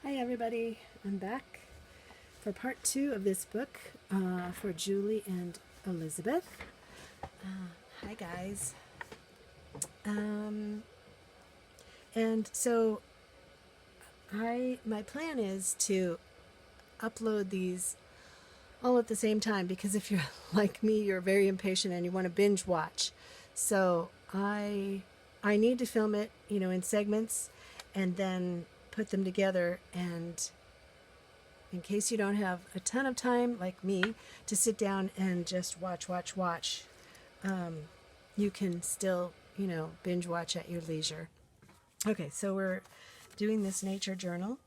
Hi everybody, I'm back for part 2 of this book for Julie and Elizabeth. Hi guys. And so my plan is to upload these all at the same time because if you're like me, you're very impatient and you want to binge watch. So I need to film it, in segments and then put them together, and in case you don't have a ton of time like me to sit down and just watch, you can still, binge watch at your leisure. Okay, so we're doing this nature journal,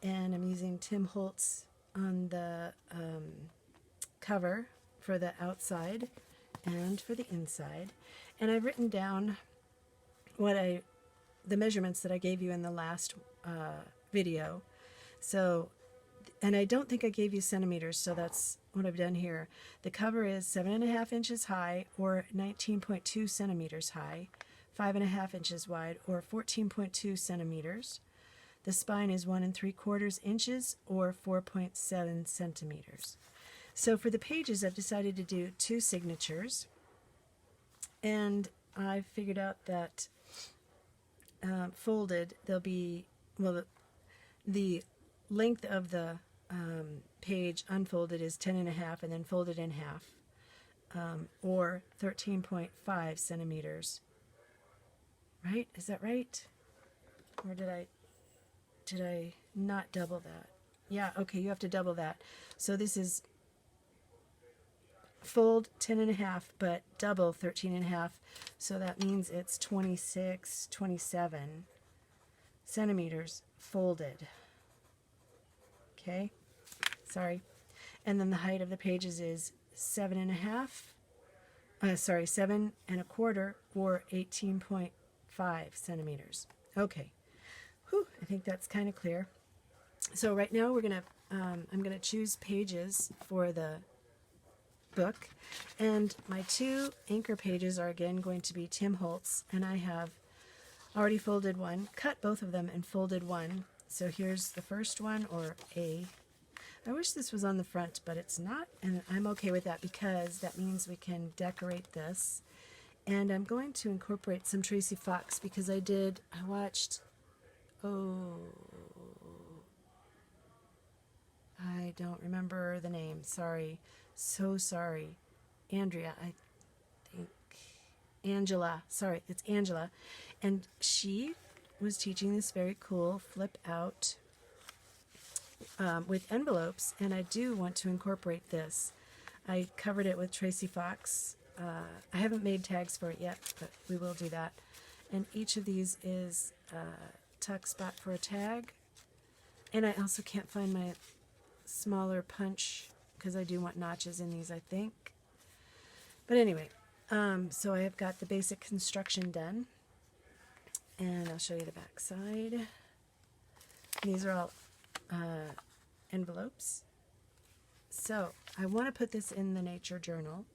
and I'm using Tim Holtz on the cover for the outside and for the inside. And I've written down the measurements that I gave you in the last video. So, and I don't think I gave you centimeters, so that's what I've done here. The cover is 7.5 inches high or 19.2 centimeters high, 5.5 inches wide or 14.2 centimeters. The spine is 1 3/4 inches or 4.7 centimeters. So for the pages, I've decided to do 2 signatures, and I figured out that folded, they'll be, well, the length of the page unfolded is 10.5, and then folded in half, or 13.5 centimeters. Right? Is that right? Or did I not double that? Yeah, okay, you have to double that. So this is fold 10.5, but double 13.5. So that means it's 26, 27 centimeters folded. Okay, sorry. And then the height of the pages is 7.5. 7.25 or 18.5 centimeters. Okay. Whew, I think that's kind of clear. So right now I'm gonna choose pages for the book, and my 2 anchor pages are again going to be Tim Holtz, and I have already folded one, cut both of them and folded one. So here's the first one, or A. I wish this was on the front, but it's not, and I'm okay with that because that means we can decorate this. And I'm going to incorporate some Tracy Fox because I watched, I don't remember the name, sorry, so sorry. Andrea, I think, Angela, sorry, it's Angela. And she was teaching this very cool flip out with envelopes, and I do want to incorporate this. I covered it with Tracy Fox. I haven't made tags for it yet, but we will do that. And each of these is a tuck spot for a tag. And I also can't find my smaller punch because I do want notches in these, I think. But anyway, so I have got the basic construction done. And I'll show you the back side. These are all envelopes. So I want to put this in the nature journal,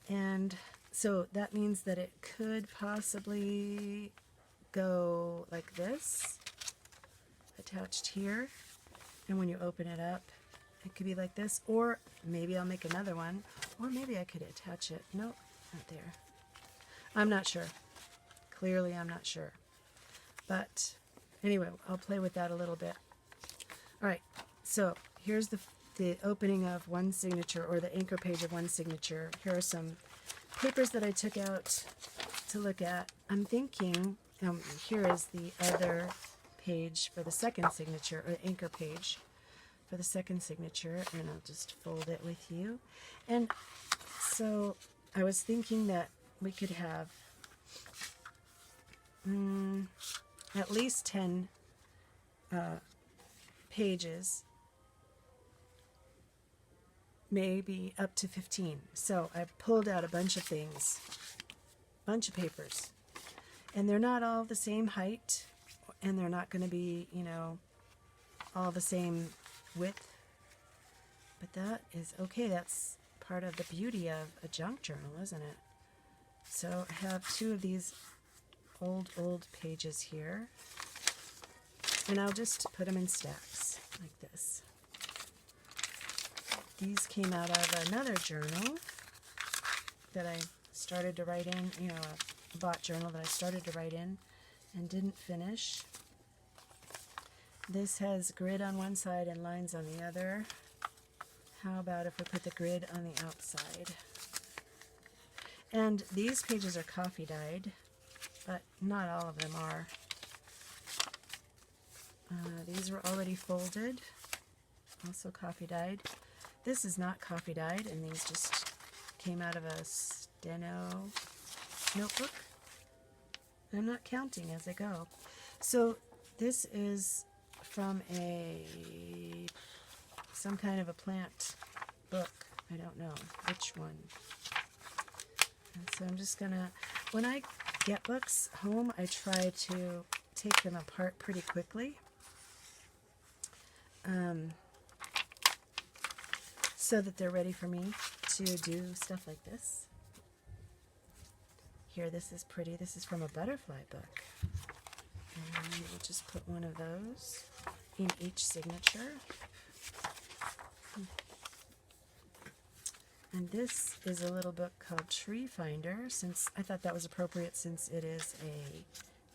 and so that means that it could possibly go like this, attached here, and when you open it up it could be like this, or maybe I'll make another one, or maybe I could attach it. Nope, not there. I'm not sure. Clearly I'm not sure, but anyway, I'll play with that a little bit. Alright, so here's the opening of one signature, or the anchor page of one signature. Here are some papers that I took out to look at. I'm thinking, here is the other page for the second signature, or anchor page for the second signature, and I'll just fold it with you. And so I was thinking that we could have at least 10 pages, maybe up to 15. So I pulled out a bunch of things, bunch of papers, and they're not all the same height, and they're not going to be, all the same width, but that is okay. That's part of the beauty of a junk journal, isn't it? So I have 2 of these old pages here, And I'll just put them in stacks like this. These came out of another journal that I started to write in, you know, a bought journal that I started to write in and didn't finish. This has grid on one side and lines on the other. How about if we put the grid on the outside? And these pages are coffee dyed, but not all of them are. These were already folded, also coffee dyed. This is not coffee dyed, and these just came out of a steno notebook. I'm not counting as I go. So this is from some kind of a plant book. I don't know which one. And so I'm just gonna, when I get books home, I try to take them apart pretty quickly. So that they're ready for me to do stuff like this. Here, this is pretty. This is from a butterfly book. And we'll just put one of those in each signature. And this is a little book called Tree Finder, since I thought that was appropriate since it is a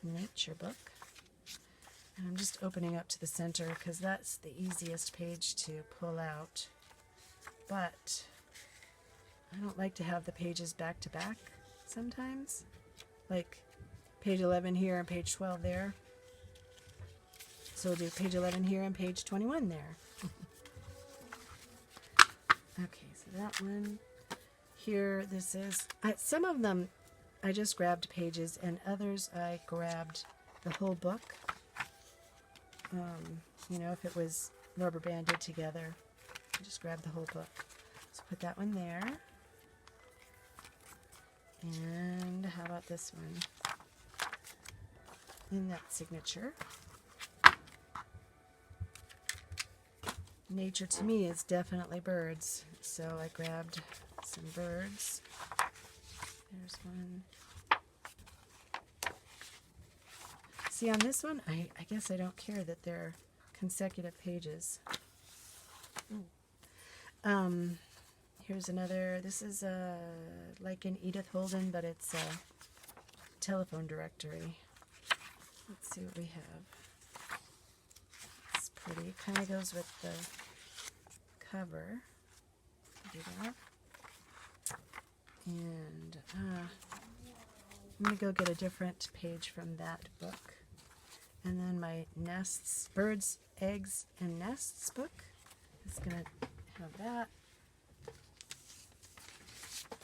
nature book. And I'm just opening up to the center because that's the easiest page to pull out. But I don't like to have the pages back to back sometimes. Like page 11 here and page 12 there. So we'll do page 11 here and page 21 there. Okay, so that one here, this is, some of them I just grabbed pages and others I grabbed the whole book. You know, if it was rubber banded together, I just grabbed the whole book. So put that one there. And how about this one? In that signature. Nature to me is definitely birds, so I grabbed some birds. There's one. See, on this one, I guess I don't care that they're consecutive pages. Here's another. This is like an Edith Holden, but it's a telephone directory. Let's see what we have. It's pretty. It kind of goes with the cover. Do that. And I'm going to go get a different page from that book. And then my nests, birds, eggs, and nests book is going to have that.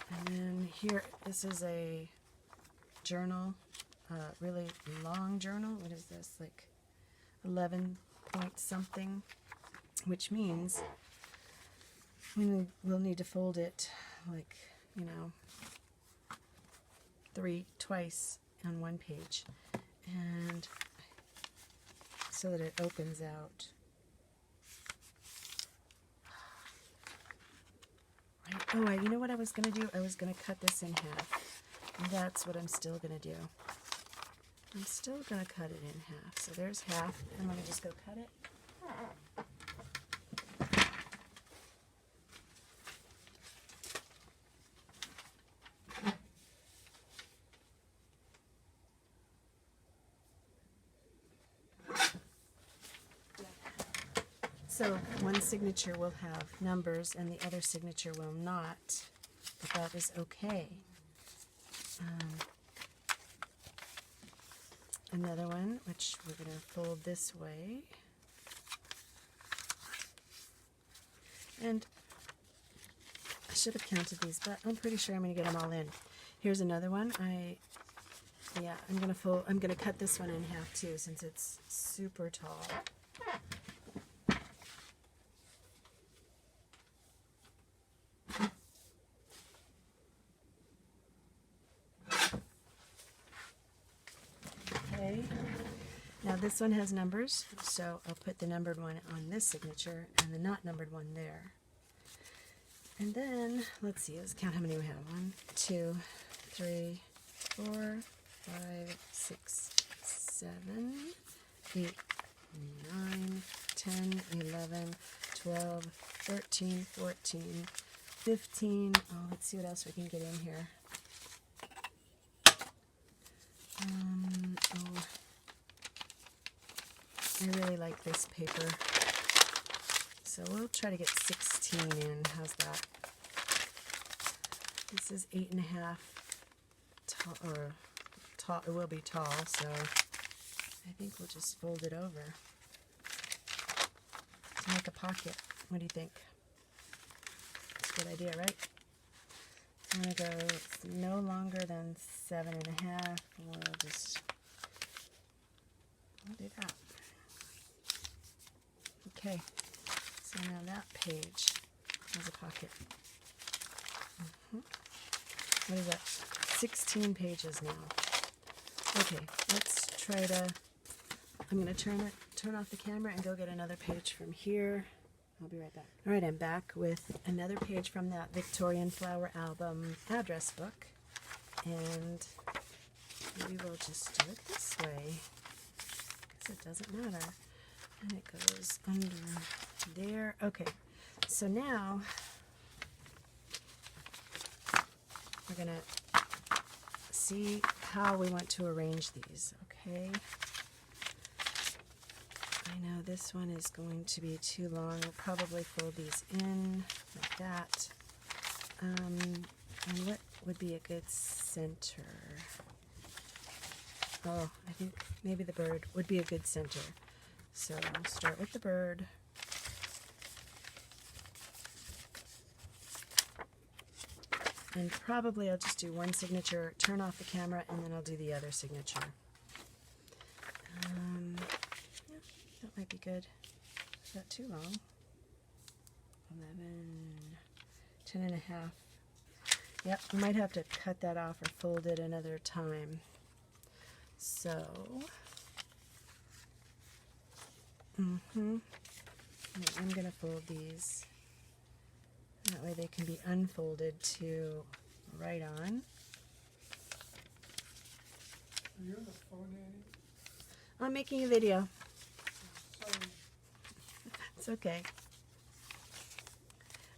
And then here, this is a journal, really long journal. What is this? Like 11 point something, which means we'll need to fold it like, you know, twice on one page, and so that it opens out. Right. Oh, you know what I was going to do? I was going to cut this in half. That's what I'm still going to do. I'm still going to cut it in half. So there's half, and let me just go cut it. So one signature will have numbers and the other signature will not, but that is okay. Another one, which we're going to fold this way. And I should have counted these, but I'm pretty sure I'm going to get them all in. Here's another one. I'm going to cut this one in half too, since it's super tall. Okay. Now this one has numbers, so I'll put the numbered one on this signature and the not numbered one there. And then, let's see, let's count how many we have. 1, 2, 3, 4, 5, 6, 7, 8, 10, 11, 12, 13, 14, 15. Oh, let's see what else we can get in here. Oh, I really like this paper. So we'll try to get 16 in. How's that? This is 8.5 tall, or tall. It will be tall, so I think we'll just fold it over to make a pocket. What do you think? It's a good idea, right? I'm gonna go no longer than 7.5. We'll do that. Okay. So now that page has a pocket. What is that? 16 pages now. Okay, let's try to, I'm going to turn off the camera and go get another page from here. I'll be right back. All right, I'm back with another page from that Victorian Flower Album address book. And we will just do it this way, because it doesn't matter. And it goes under there. Okay, so now we're going to see how we want to arrange these, okay? I know this one is going to be too long. We'll probably fold these in like that. And what would be a good center? Oh, I think maybe the bird would be a good center. So I'll start with the bird. And probably I'll just do one signature, turn off the camera, and then I'll do the other signature. Yeah, that might be good. Is that too long? 11, 10.5. Yep, we might have to cut that off or fold it another time. So, I'm going to fold these. That way they can be unfolded to write on. Are you on the phone, Annie? I'm making a video. Sorry. It's okay.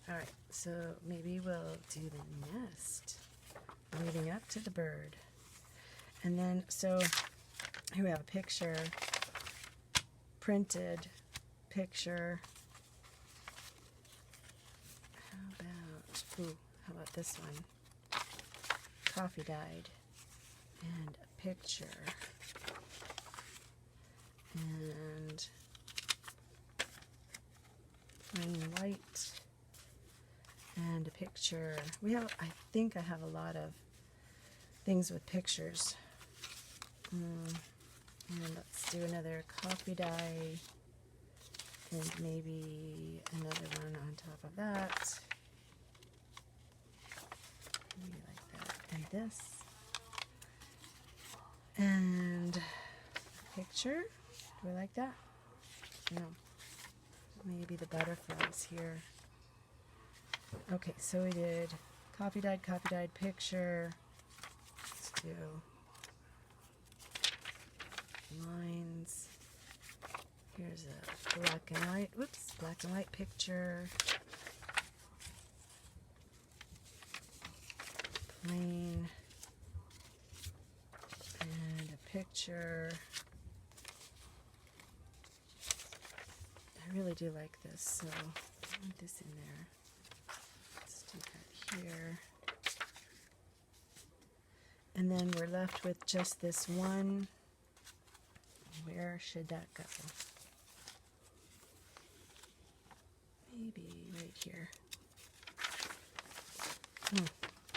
Alright, so maybe we'll do the nest leading up to the bird. And then, so here we have a picture, printed picture. How about this one? Coffee dyed, and a picture, and plain white, and a picture. I think I have a lot of things with pictures. And let's do another coffee dye, and maybe another one on top of that. Maybe like that. And this. And a picture. Do I like that? No. Maybe the butterflies here. Okay, so we did coffee dyed, picture. Let's do lines. Here's a black and white picture. Plain, and a picture. I really do like this, so I want this in there. Let's do that here. And then we're left with just this one. Where should that go? Maybe right here.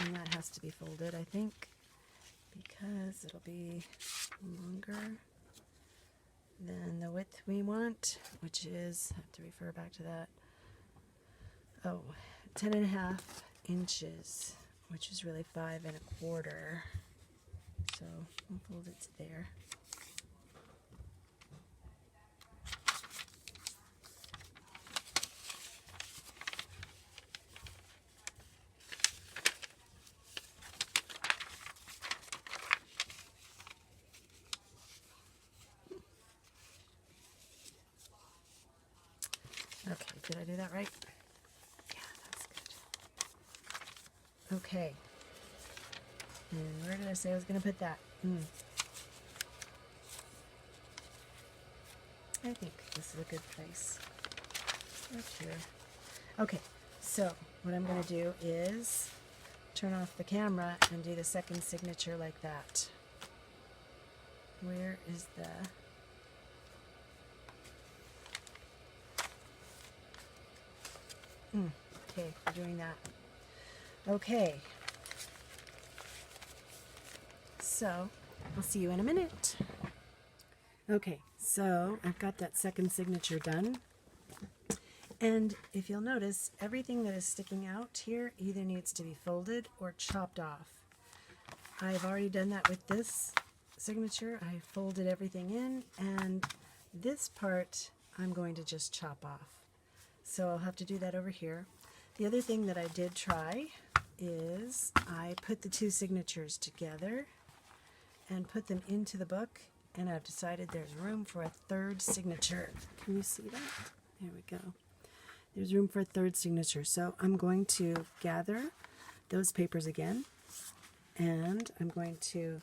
And that has to be folded, I think, because it'll be longer than the width we want, which is, I have to refer back to that, 10.5 inches, which is really 5.25. So we'll fold it to there. Okay, did I do that right? Yeah, that's good. Okay. And where did I say I was going to put that? I think this is a good place. Up here. Okay, so what I'm going to do is turn off the camera and do the second signature like that. Where is the... Okay, we're doing that. Okay. So, I'll see you in a minute. Okay, so I've got that second signature done. And if you'll notice, everything that is sticking out here either needs to be folded or chopped off. I've already done that with this signature. I folded everything in, and this part I'm going to just chop off. So I'll have to do that over here. The other thing that I did try is I put the two signatures together and put them into the book, and I've decided there's room for a third signature. Can you see that? There we go. There's room for a third signature. So I'm going to gather those papers again, and I'm going to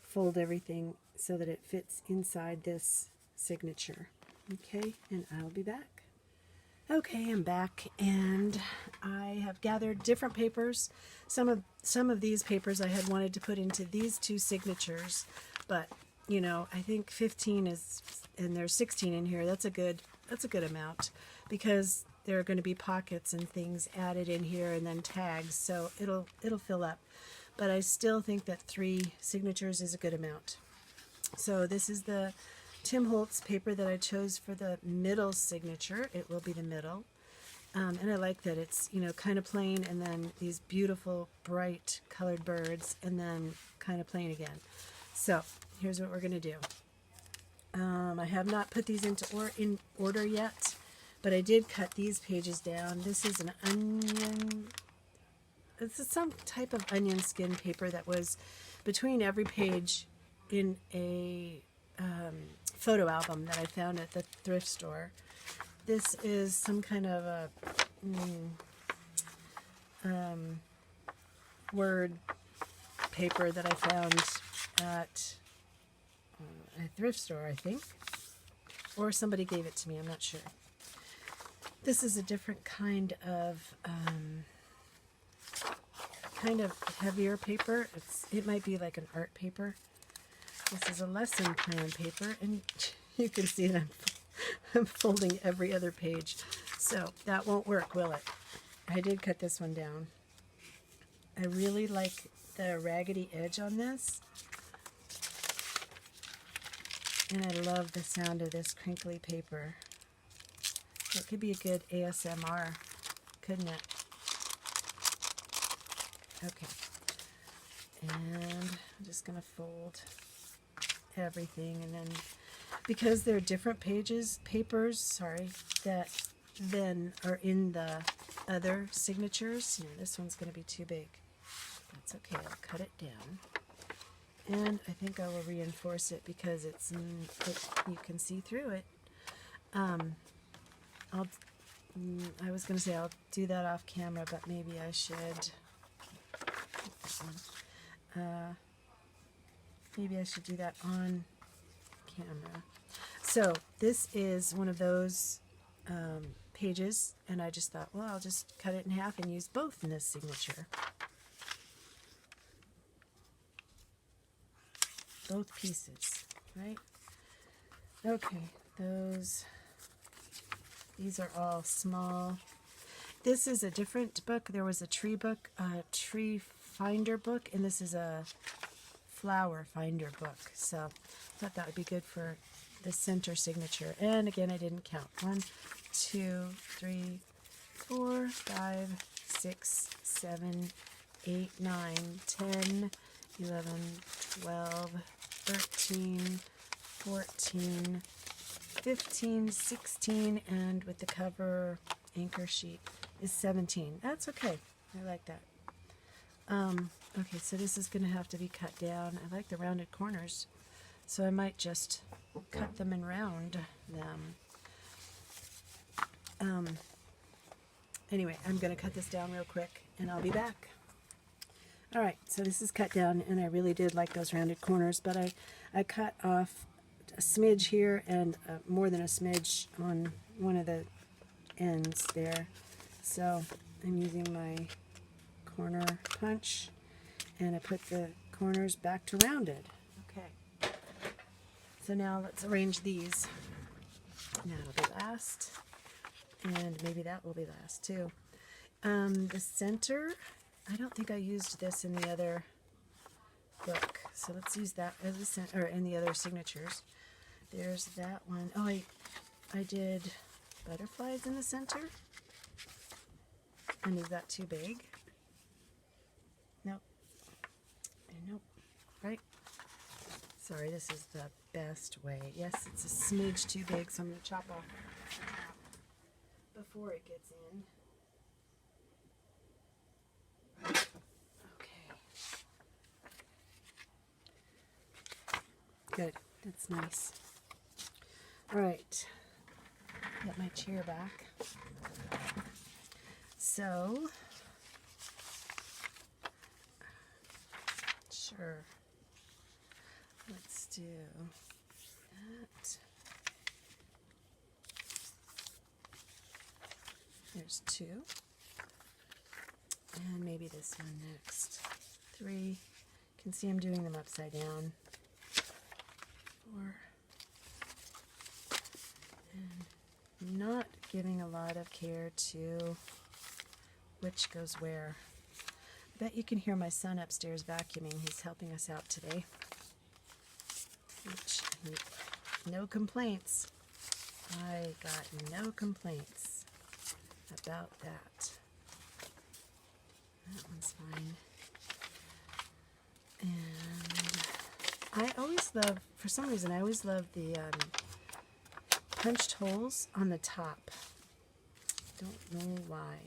fold everything so that it fits inside this signature. Okay, and I'll be back. Okay, I'm back, and I have gathered different papers. Some of these papers I had wanted to put into these two signatures, but you know, I think 15 is, and there's 16 in here. That's a good amount, because there are going to be pockets and things added in here, and then tags, so it'll fill up. But I still think that 3 signatures is a good amount. So this is the Tim Holtz paper that I chose for the middle signature. It will be the middle. And I like that it's, you know, kind of plain, and then these beautiful bright colored birds, and then kind of plain again. So here's what we're going to do. I have not put these in order yet, but I did cut these pages down. This is an onion. This is some type of onion skin paper that was between every page in a photo album that I found at the thrift store. This is some kind of a word paper that I found at a thrift store, I think. Or somebody gave it to me, I'm not sure. This is a different kind of heavier paper. It might be like an art paper. This is a lesson plan paper, and you can see that I'm folding every other page. So that won't work, will it? I did cut this one down. I really like the raggedy edge on this. And I love the sound of this crinkly paper. It could be a good ASMR, couldn't it? Okay. And I'm just going to fold everything, and then because they're different papers, that then are in the other signatures, you know, this one's going to be too big. That's okay, I'll cut it down. And I think I will reinforce it because you can see through it. I was going to say I'll do that off camera, but maybe I should. Maybe I should do that on camera. So this is one of those pages, and I just thought, well, I'll just cut it in half and use both in this signature. Both pieces, right? Okay, these are all small. This is a different book. There was a tree book, a tree finder book, and this is a flower finder book. So I thought that would be good for the center signature. And again, I didn't count. 1, 2, 3, 4, 5, 6, 7, 8, 9, 10, 11, 12, 13, 14, 15, 16, and with the cover anchor sheet is 17. That's okay. I like that. Okay, so this is going to have to be cut down. I like the rounded corners, so I might just cut them and round them. Anyway, I'm going to cut this down real quick and I'll be back. All right, so this is cut down, and I really did like those rounded corners, but I cut off a smidge here and more than a smidge on one of the ends there. So I'm using my corner punch, and I put the corners back to rounded. Okay. So now let's arrange these. Now it'll be last, and maybe that will be last too. The center, I don't think I used this in the other book, so let's use that as a center, or in the other signatures. There's that one. Oh, I did butterflies in the center. And is that too big? Nope. And nope. Right? Sorry, this is the best way. Yes, it's a smidge too big, so I'm going to chop off the top before it gets in. Good. That's nice. All right. Get my chair back. So, sure. Let's do that. There's 2. And maybe this one next. 3. You can see I'm doing them upside down. 4. And not giving a lot of care to which goes where. I bet you can hear my son upstairs vacuuming. He's helping us out today. Which, no complaints. I got no complaints about that. That one's fine. And I always love, for some reason, I always love the punched holes on the top. Don't know why.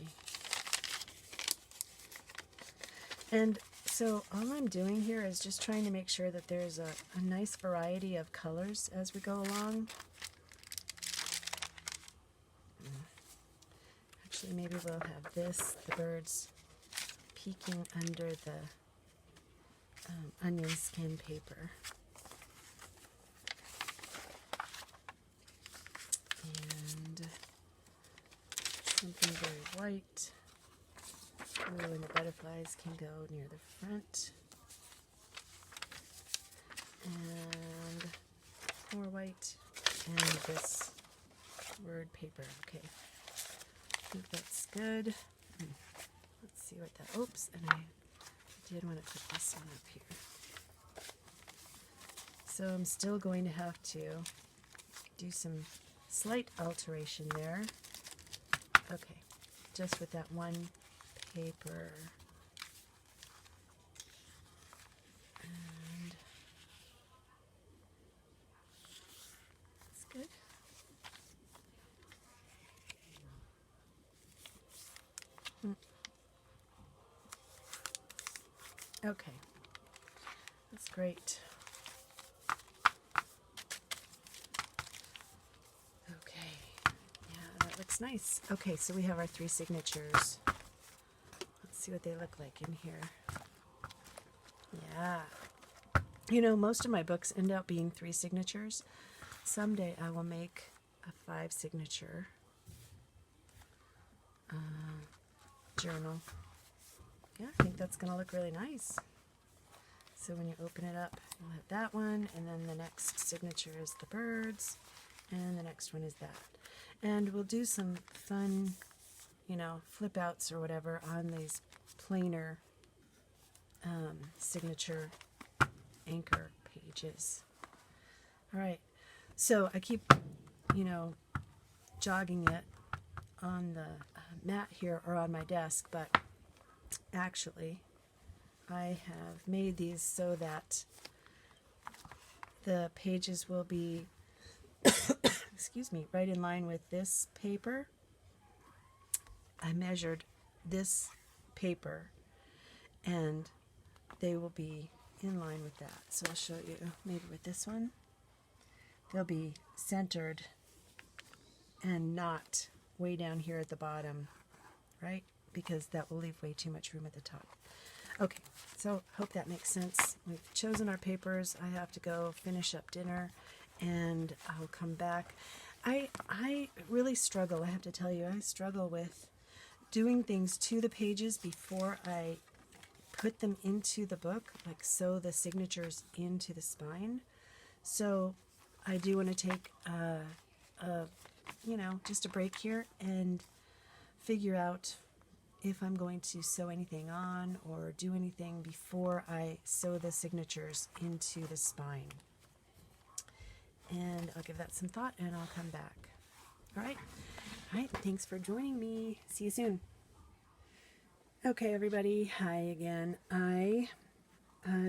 And so all I'm doing here is just trying to make sure that there's a nice variety of colors as we go along. Actually, maybe we'll have this, the birds peeking under the onion skin paper. And something very white. Ooh, and the butterflies can go near the front. And more white. And this word paper. Okay. I think that's good. Let's see what that, oops, and I did want to put this one up here. So I'm still going to have to do some slight alteration there. Okay, just with that one paper. And that's good. Okay, that's great. Okay, yeah, that looks nice. Okay, so we have our 3 signatures. Let's see what they look like in here. Yeah. You know, most of my books end up being 3 signatures. Someday I will make a 5 signature journal. Yeah, I think that's going to look really nice. So when you open it up, you'll have that one, and then the next signature is the birds, and the next one is that. And we'll do some fun, you know, flip outs or whatever on these plainer signature anchor pages. All right, so I keep, you know, jogging it on the mat here or on my desk, but actually I have made these so that the pages will be excuse me, right in line with this paper. I measured this paper and they will be in line with that. So I'll show you maybe with this one. They'll be centered and not way down here at the bottom, right? Because that will leave way too much room at the top. Okay, so hope that makes sense. We've chosen our papers. I have to go finish up dinner, and I'll come back. I really struggle, I have to tell you, I struggle with doing things to the pages before I put them into the book, like sew the signatures into the spine. So I do want to take just a break here and figure out if I'm going to sew anything on or do anything before I sew the signatures into the spine. And I'll give that some thought and I'll come back. All right. Thanks for joining me. See you soon. Okay, everybody. Hi again. I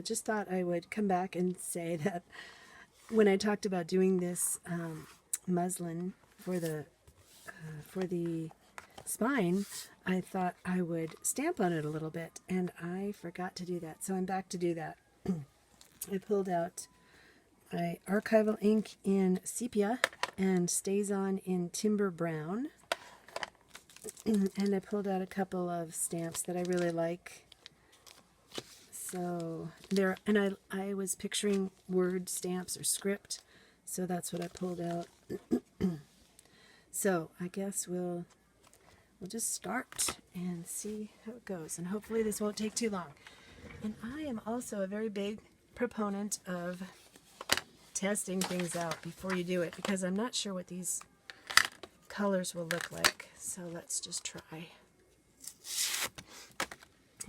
just thought I would come back and say that when I talked about doing this muslin for the spine, I thought I would stamp on it a little bit, and I forgot to do that. So I'm back to do that. I pulled out my archival ink in sepia and StazOn in timber brown. And I pulled out a couple of stamps that I really like. So there, and I was picturing word stamps or script, so that's what I pulled out. So I guess we'll just start and see how it goes, and hopefully this won't take too long. And I am also a very big proponent of testing things out before you do it, because I'm not sure what these colors will look like. So let's just try.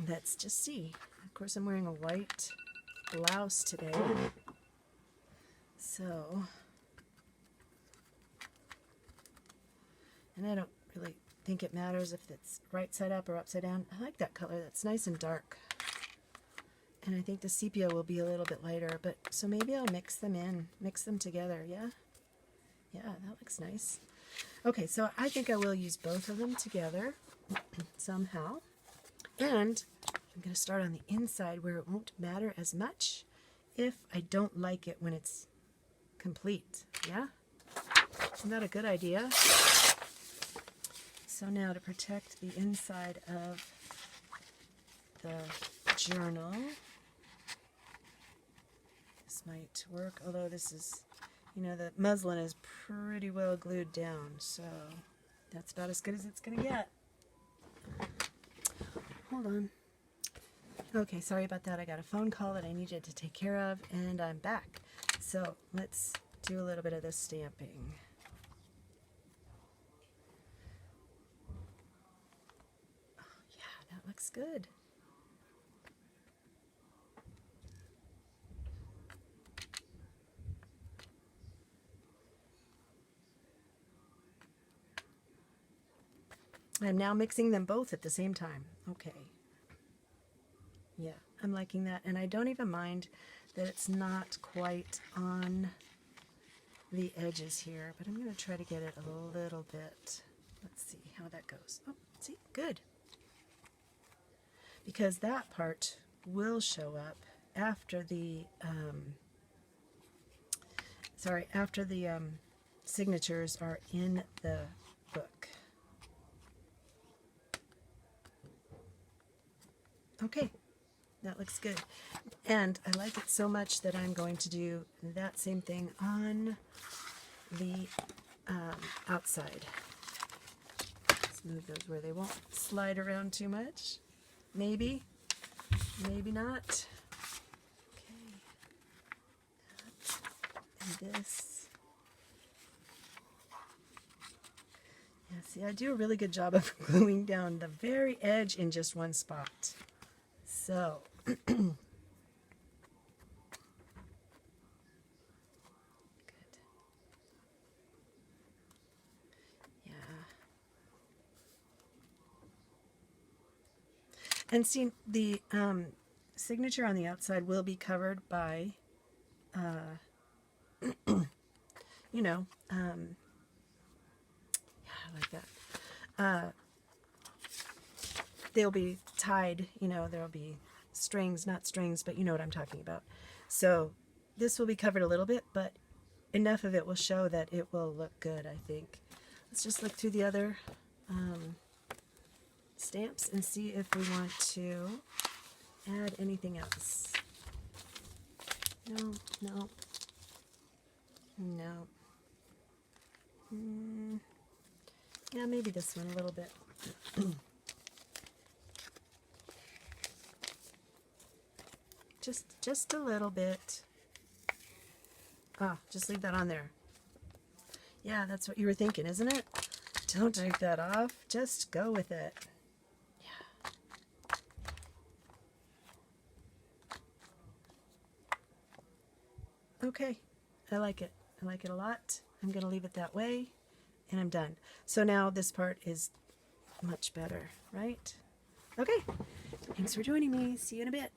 Let's just see. Of course, I'm wearing a white blouse today. So, and I don't really think it matters if it's right side up or upside down. I like that color. That's nice and dark. And I think the sepia will be a little bit lighter, but so maybe I'll mix them together, yeah? Yeah, that looks nice. Okay, so I think I will use both of them together somehow. And I'm going to start on the inside where it won't matter as much if I don't like it when it's complete, yeah? Isn't that a good idea? So now to protect the inside of the journal, this might work, although this is, the muslin is pretty well glued down, so that's about as good as it's going to get. Hold on. Okay, sorry about that. I got a phone call that I needed to take care of, and I'm back. So let's do a little bit of this stamping. Oh, yeah, that looks good. I'm now mixing them both at the same time. Okay. Yeah, I'm liking that. And I don't even mind that it's not quite on the edges here, but I'm going to try to get it a little bit. Let's see how that goes. Oh, see, good. Because that part will show up after the, signatures are in the book. Okay, that looks good. And I like it so much that I'm going to do that same thing on the outside. Let's move those where they won't slide around too much. Maybe, maybe not. Okay. And this. Yeah, see, I do a really good job of gluing down the very edge in just one spot. So, good. Yeah. And see, the signature on the outside will be covered by, yeah, I like that. They'll be tied, there'll be strings, not strings, but you know what I'm talking about. So this will be covered a little bit, but enough of it will show that it will look good, I think. let's just look through the other stamps and see if we want to add anything else. No, no, no. Yeah, maybe this one a little bit. Just a little bit. Ah, just leave that on there. Yeah, that's what you were thinking, isn't it? Don't take that off. Just go with it. Yeah. Okay. I like it. I like it a lot. I'm going to leave it that way, and I'm done. So now this part is much better, right? Okay. Thanks for joining me. See you in a bit.